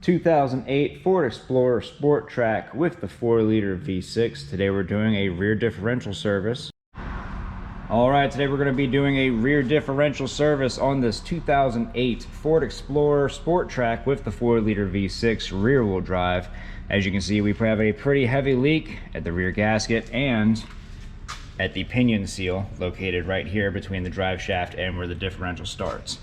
2008 Ford Explorer Sport Track with the 4-liter V6. Today we're doing a rear differential service. Alright, today we're going to be doing a rear differential service on this 2008 Ford Explorer Sport Track with the 4-liter V6 rear wheel drive. As you can see, we have a pretty heavy leak at the rear gasket and at the pinion seal located right here between the drive shaft and where the differential starts.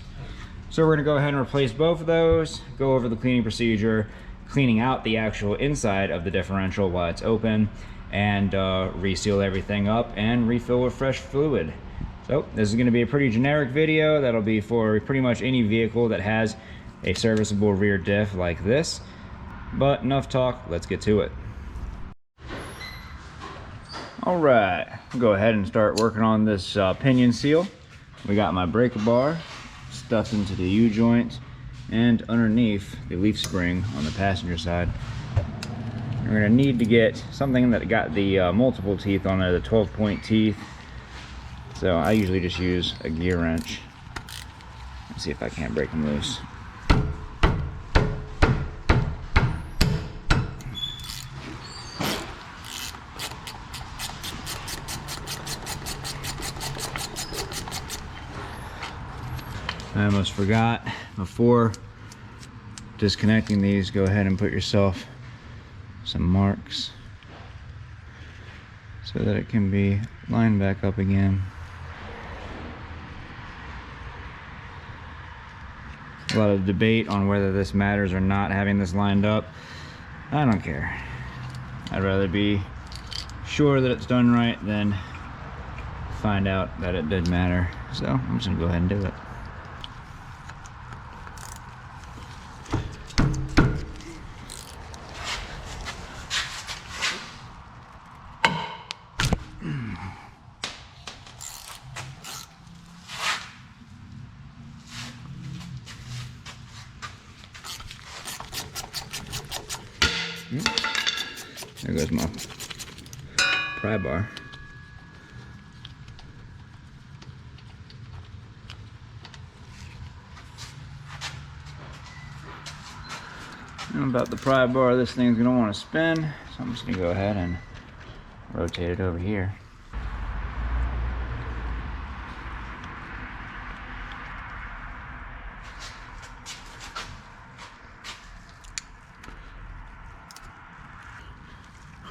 So we're going to go ahead and replace both of those, go over the cleaning procedure, cleaning out the actual inside of the differential while it's open, and reseal everything up and refill with fresh fluid. So this is going to be a pretty generic video that'll be for pretty much any vehicle that has a serviceable rear diff like this. But enough talk, let's get to it. Alright, go ahead and start working on this pinion seal. We got my breaker bar stuffed into the U-joint and underneath the leaf spring on the passenger side. We're going to need to get something that got the multiple teeth on there, the 12-point teeth. So I usually just use a gear wrench. Let's see if I can't break them loose. I almost forgot, before disconnecting these, go ahead and put yourself some marks so that it can be lined back up again. A lot of debate on whether this matters or not, having this lined up. I don't care. I'd rather be sure that it's done right than find out that it did matter. So I'm just gonna go ahead and do it. There goes my pry bar. And about the pry bar, this thing's gonna want to spin, so I'm just gonna go ahead and rotate it over here.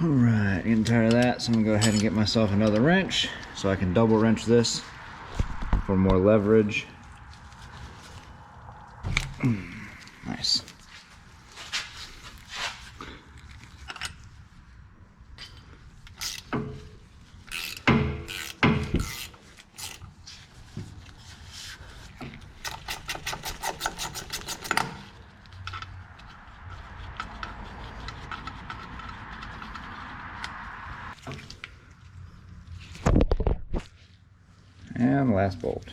Alright, getting tired of that, so I'm going to go ahead and get myself another wrench so I can double wrench this for more leverage. Nice. And the last bolt.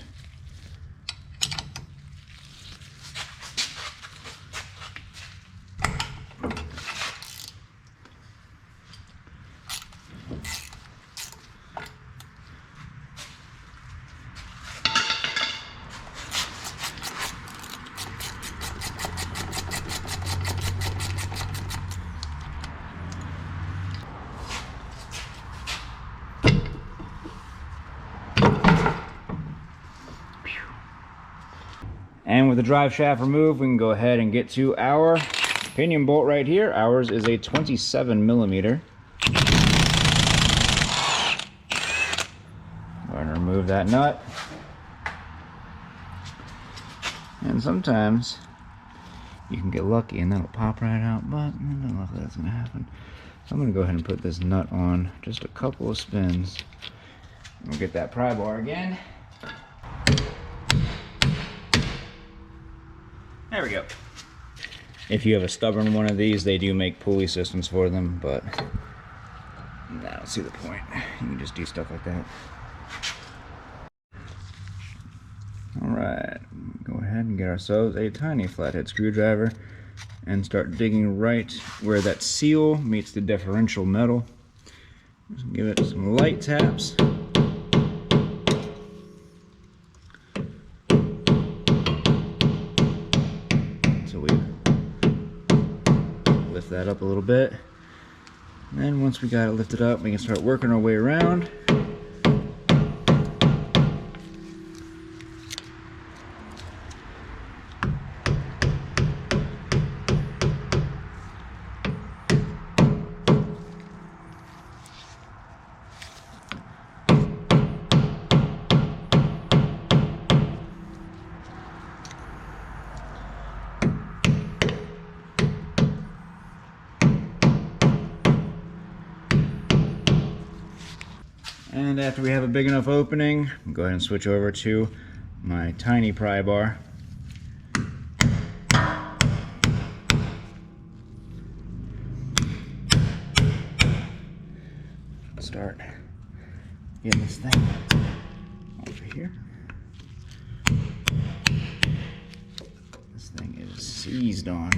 And with the drive shaft removed, we can go ahead and get to our pinion bolt right here. Ours is a 27mm. Go ahead and remove that nut. And sometimes you can get lucky and that'll pop right out, but I don't know if that's gonna happen. So I'm gonna go ahead and put this nut on just a couple of spins. We'll get that pry bar again. There we go. If you have a stubborn one of these, they do make pulley systems for them, but I don't see the point. You can just do stuff like that. Alright, go ahead and get ourselves a tiny flathead screwdriver and start digging right where that seal meets the differential metal. Just give it some light taps. lift that up a little bit. And then once we got it lifted up, we can start working our way around. And after we have a big enough opening, I'll go ahead and switch over to my tiny pry bar. Start getting this thing over here. This thing is seized on.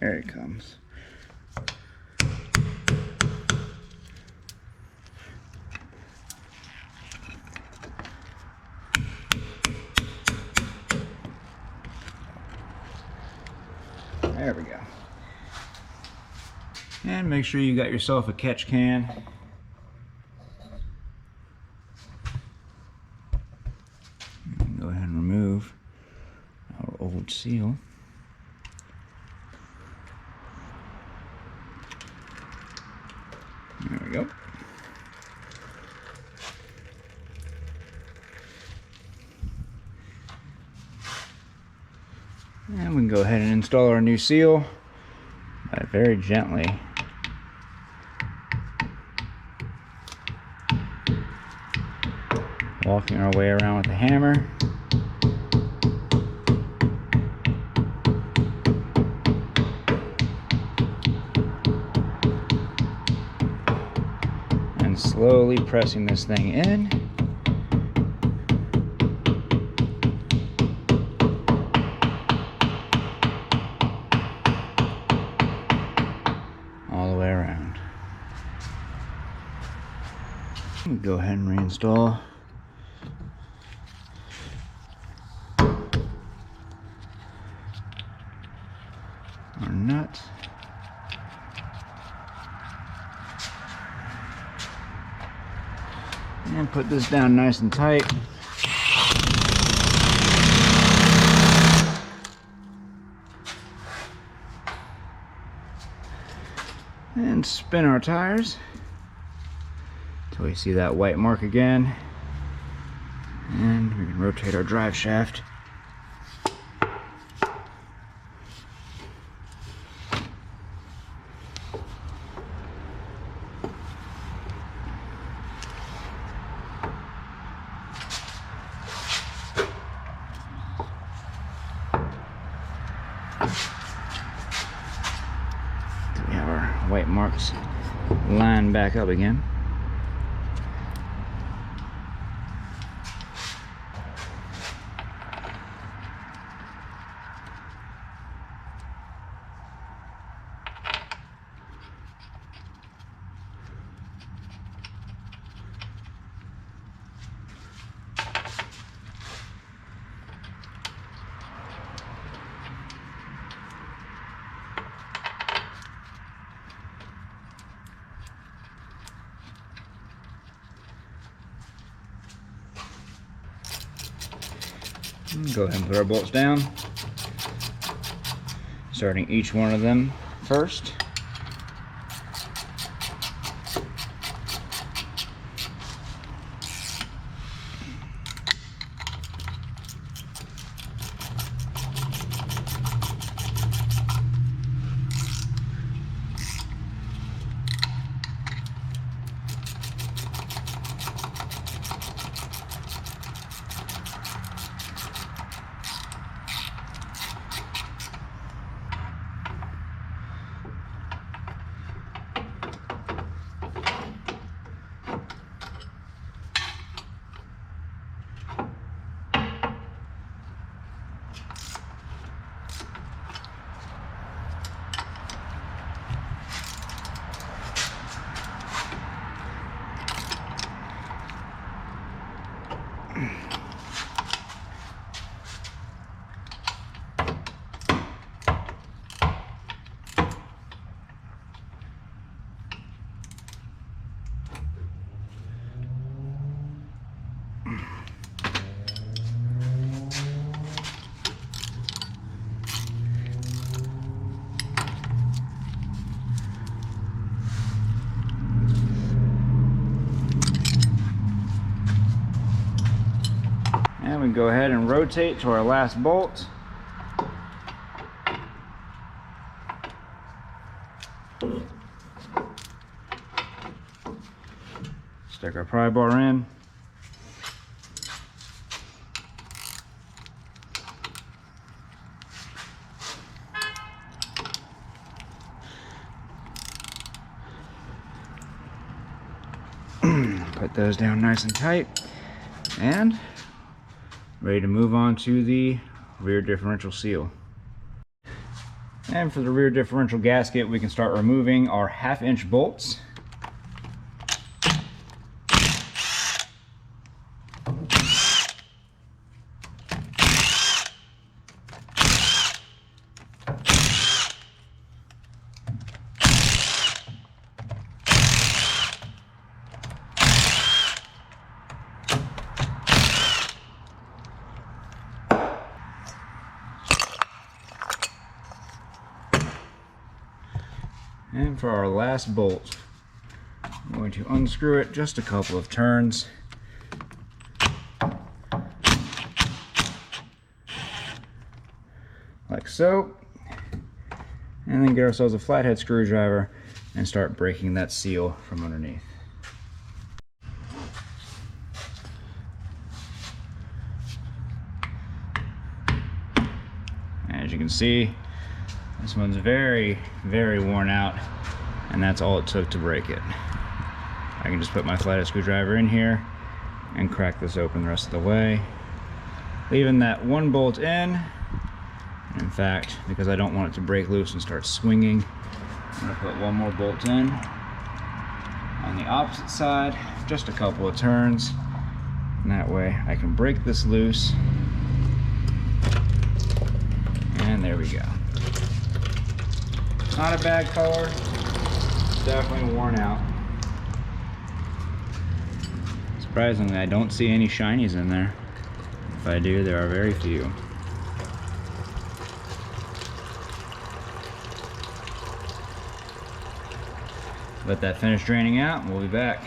There it comes. There we go. And make sure you got yourself a catch can. Go ahead and remove our old seal. There we go. And we can go ahead and install our new seal by very gently walking our way around with the hammer. And slowly pressing this thing in. All the way around. Go ahead and reinstall our nut. And put this down nice and tight. And spin our tires until we see that white mark again. And we can rotate our drive shaft. White marks line back up again. Go ahead and put our bolts down, starting each one of them first. go ahead and rotate to our last bolt. Stick our pry bar in. Put those down nice and tight, and ready to move on to the rear differential seal. And for the rear differential gasket, we can start removing our 1/2-inch bolts. And for our last bolt, I'm going to unscrew it just a couple of turns. Like so. And then get ourselves a flathead screwdriver and start breaking that seal from underneath. As you can see, this one's very, very worn out, and that's all it took to break it. I can just put my flathead screwdriver in here and crack this open the rest of the way, leaving that one bolt in. In fact, because I don't want it to break loose and start swinging, I'm going to put one more bolt in on the opposite side, just a couple of turns, and that way I can break this loose. And there we go. Not a bad color, definitely worn out. Surprisingly, I don't see any shinies in there. If I do, there are very few. Let that finish draining out and we'll be back.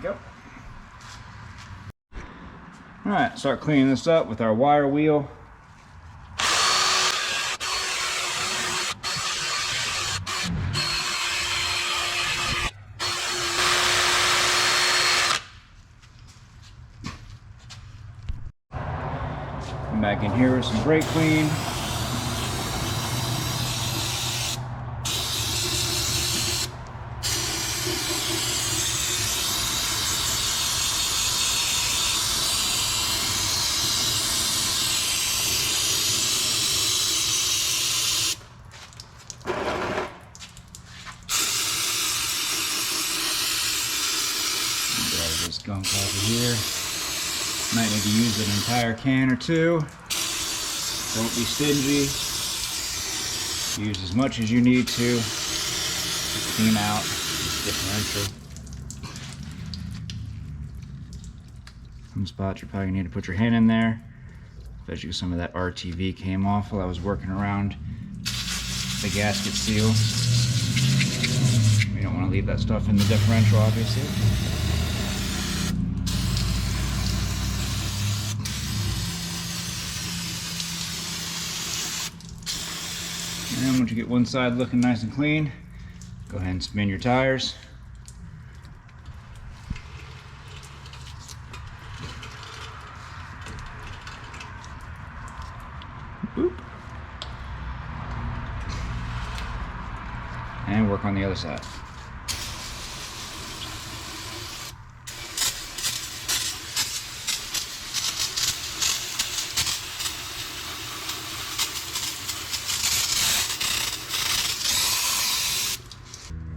Go. All right, start cleaning this up with our wire wheel. Come back in here with some brake clean. Gunk out of here. Might need to use an entire can or two. Don't be stingy. Use as much as you need to clean out this differential. Some spots you're probably gonna need to put your hand in there, especially some of that RTV came off while I was working around the gasket seal. We don't want to leave that stuff in the differential, obviously. And once you get one side looking nice and clean, go ahead and spin your tires. Boop. And work on the other side.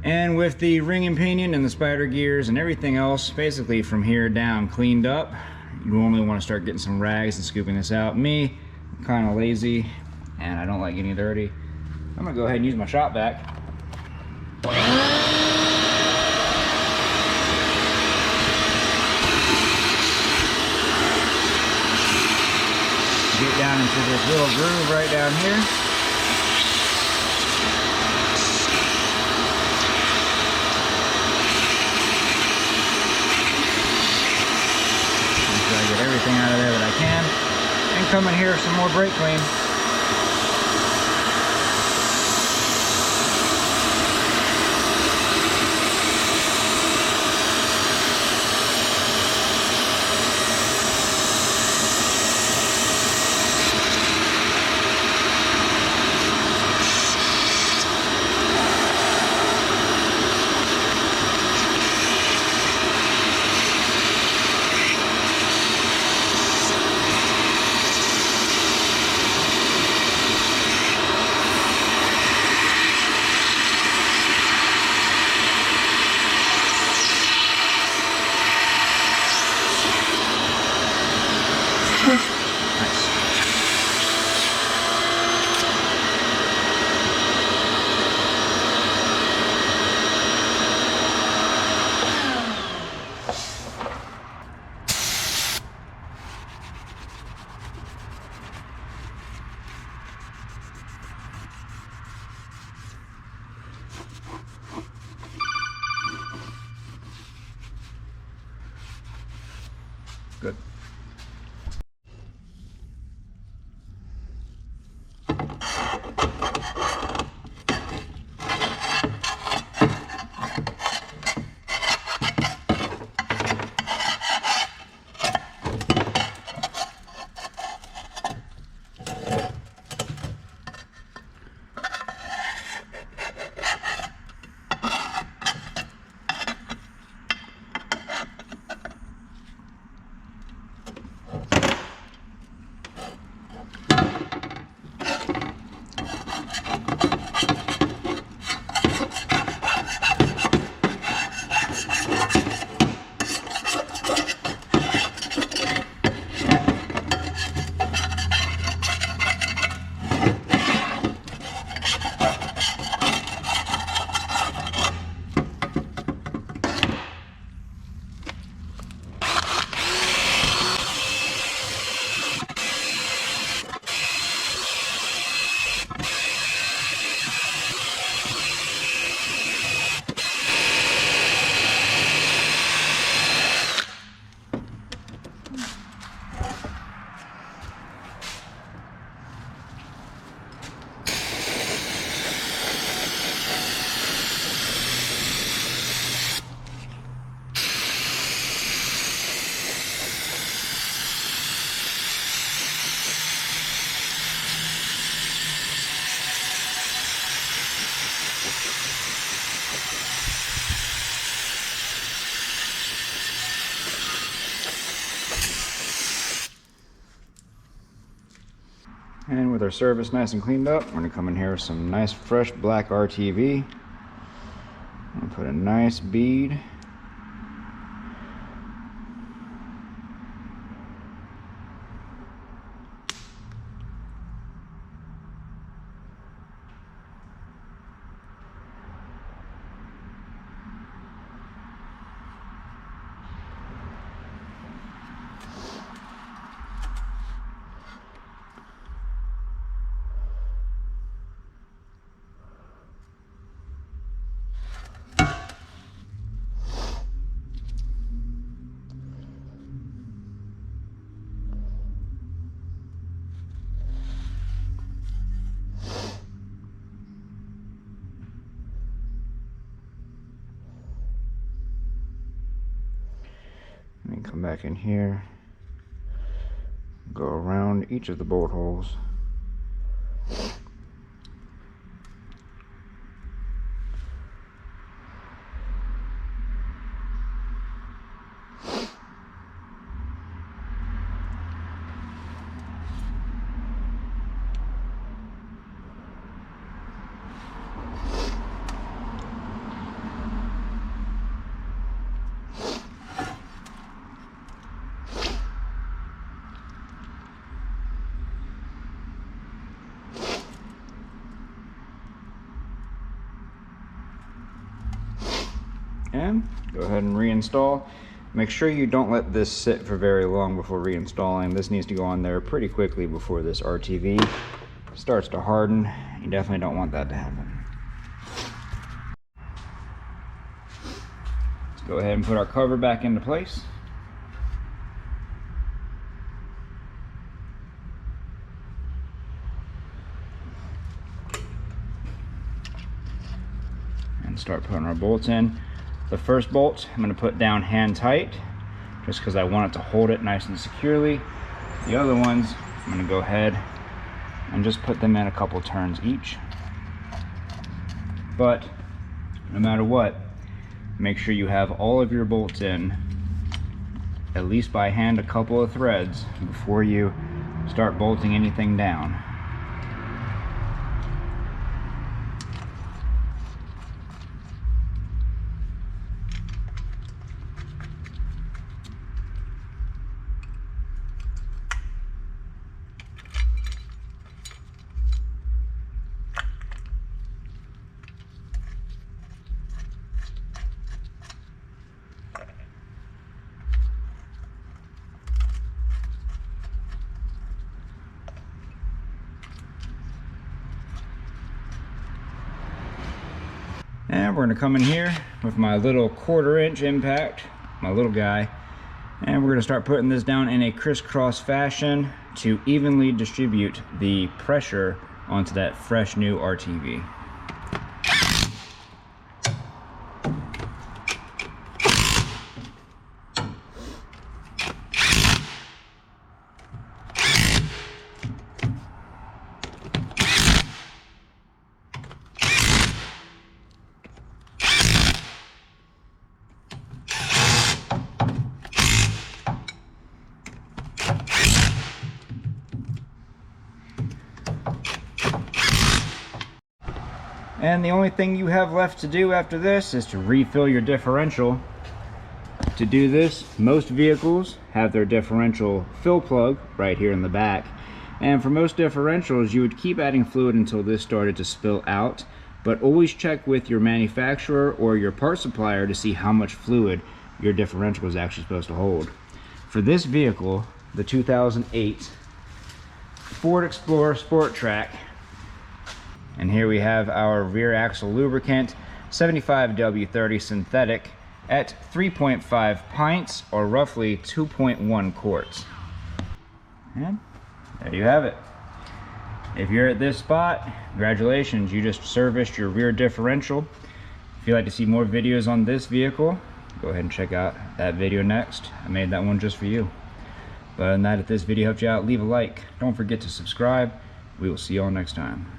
And with the ring and pinion and the spider gears and everything else, basically from here down cleaned up, you normally want to start getting some rags and scooping this out. Me, I'm kind of lazy and I don't like getting dirty. I'm gonna go ahead and use my shop vac. down into this little groove right down here. Make sure I get everything out of there that I can. And come in here for some more brake clean. Good. And with our service nice and cleaned up, we're going to come in here with some nice fresh black RTV. I'm going to put a nice bead. And come back in here, go around each of the bolt holes. And go ahead and reinstall. Make sure you don't let this sit for very long before reinstalling. This needs to go on there pretty quickly before this RTV starts to harden. You definitely don't want that to happen. Let's go ahead and put our cover back into place. And start putting our bolts in. The first bolt I'm going to put down hand tight just because I want it to hold it nice and securely. The other ones I'm going to go ahead and just put them in a couple turns each. But no matter what, make sure you have all of your bolts in, at least by hand, a couple of threads before you start bolting anything down. And we're going to come in here with my little 1/4 inch impact, my little guy, and we're going to start putting this down in a crisscross fashion to evenly distribute the pressure onto that fresh new RTV. And the only thing you have left to do after this is to refill your differential. To do this, most vehicles have their differential fill plug right here in the back. And for most differentials, you would keep adding fluid until this started to spill out. But always check with your manufacturer or your part supplier to see how much fluid your differential is actually supposed to hold. For this vehicle, the 2008 Ford Explorer Sport Track, and here we have our rear axle lubricant, 75W30 synthetic at 3.5 pints, or roughly 2.1 quarts. And there you have it. If you're at this spot, congratulations, you just serviced your rear differential. If you'd like to see more videos on this vehicle, go ahead and check out that video next. I made that one just for you. But other than that, if this video helped you out, leave a like. Don't forget to subscribe. We will see you all next time.